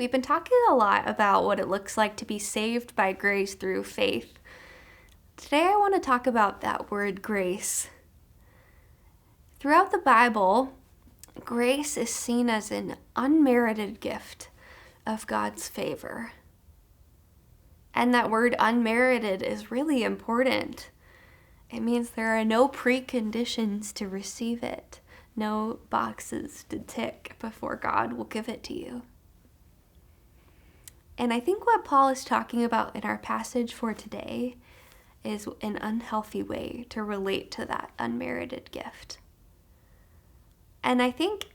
We've been talking a lot about what it looks like to be saved by grace through faith. Today I want to talk about that word grace. Throughout the Bible, grace is seen as an unmerited gift of God's favor. And that word unmerited is really important. It means there are no preconditions to receive it, no boxes to tick before God will give it to you. And I think what Paul is talking about in our passage for today is an unhealthy way to relate to that unmerited gift. And I think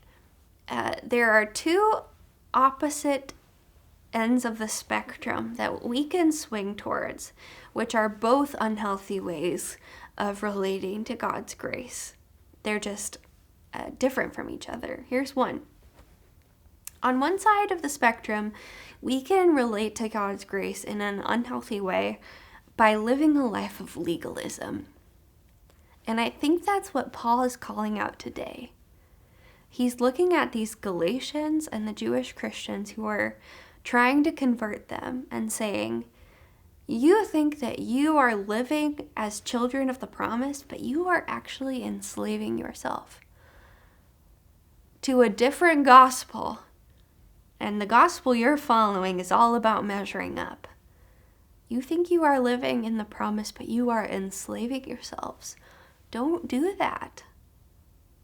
there are two opposite ends of the spectrum that we can swing towards, which are both unhealthy ways of relating to God's grace. They're just different from each other. Here's one. On one side of the spectrum, we can relate to God's grace in an unhealthy way by living a life of legalism. And I think that's what Paul is calling out today. He's looking at these Galatians and the Jewish Christians who are trying to convert them and saying, you think that you are living as children of the promise, but you are actually enslaving yourself to a different gospel. And the gospel you're following is all about measuring up. You think you are living in the promise, but you are enslaving yourselves. Don't do that.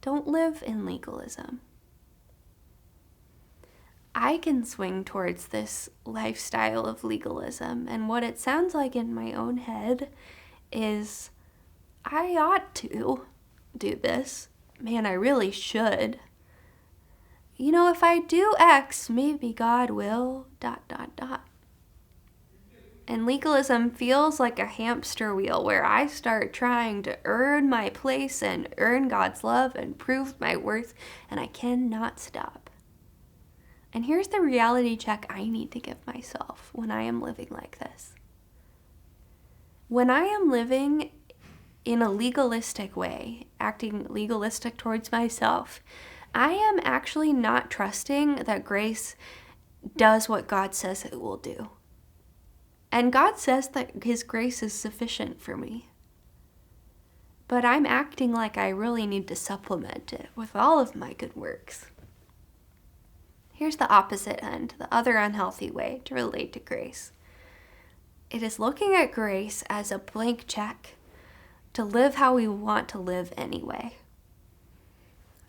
Don't live in legalism. I can swing towards this lifestyle of legalism, and what it sounds like in my own head is, I ought to do this. Man, I really should. You know, if I do X, maybe God will, ... And legalism feels like a hamster wheel where I start trying to earn my place and earn God's love and prove my worth, and I cannot stop. And here's the reality check I need to give myself when I am living like this. When I am living in a legalistic way, acting legalistic towards myself, I am actually not trusting that grace does what God says it will do. And God says that His grace is sufficient for me. But I'm acting like I really need to supplement it with all of my good works. Here's the opposite end, the other unhealthy way to relate to grace. It is looking at grace as a blank check to live how we want to live anyway.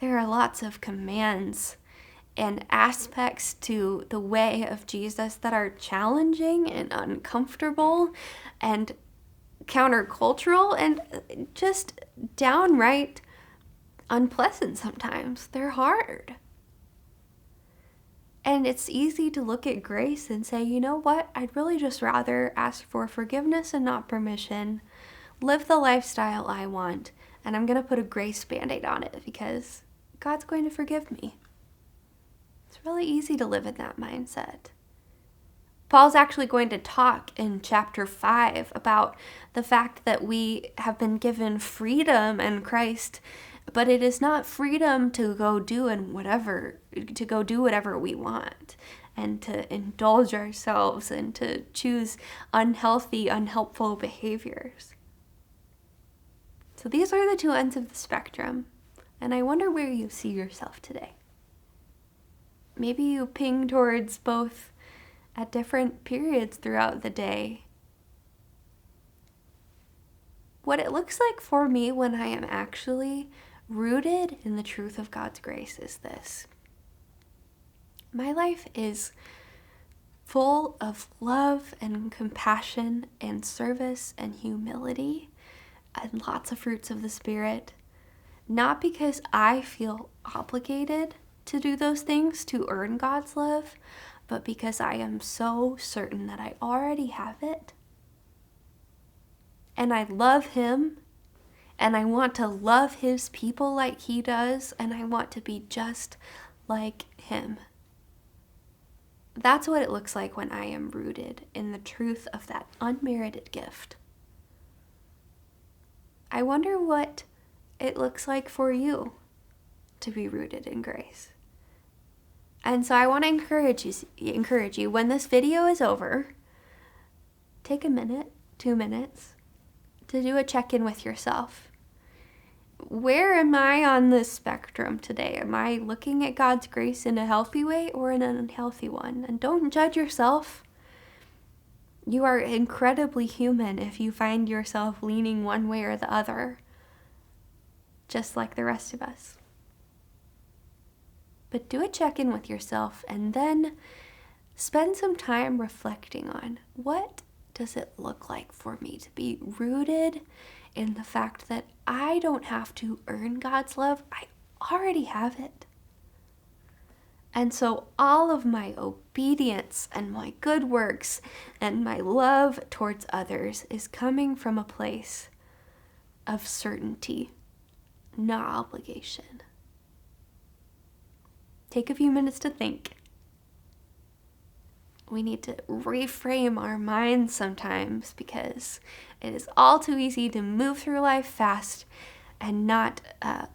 There are lots of commands and aspects to the way of Jesus that are challenging and uncomfortable and countercultural and just downright unpleasant sometimes. They're hard. And it's easy to look at grace and say, you know what? I'd really just rather ask for forgiveness and not permission, live the lifestyle I want, and I'm going to put a grace band-aid on it because God's going to forgive me. It's really easy to live in that mindset. Paul's actually going to talk in chapter 5 about the fact that we have been given freedom in Christ, but it is not freedom to go do whatever we want and to indulge ourselves and to choose unhealthy, unhelpful behaviors. So these are the two ends of the spectrum. And I wonder where you see yourself today. Maybe you ping towards both at different periods throughout the day. What it looks like for me when I am actually rooted in the truth of God's grace is this. My life is full of love and compassion and service and humility and lots of fruits of the Spirit. Not because I feel obligated to do those things to earn God's love, but because I am so certain that I already have it. And I love Him, and I want to love His people like He does, and I want to be just like Him. That's what it looks like when I am rooted in the truth of that unmerited gift. I wonder what it looks like for you to be rooted in grace. And so I want to encourage you when this video is over, take a minute, 2 minutes to do a check-in with yourself. Where am I on this spectrum today? Am I looking at God's grace in a healthy way or in an unhealthy one? And don't judge yourself. You are incredibly human if you find yourself leaning one way or the other, just like the rest of us. But do a check-in with yourself and then spend some time reflecting on what does it look like for me to be rooted in the fact that I don't have to earn God's love. I already have it. And so all of my obedience and my good works and my love towards others is coming from a place of certainty, not obligation. Take a few minutes to think. We need to reframe our minds sometimes because it is all too easy to move through life fast and not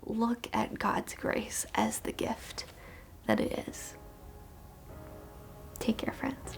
look at God's grace as the gift that it is. Take care, friends.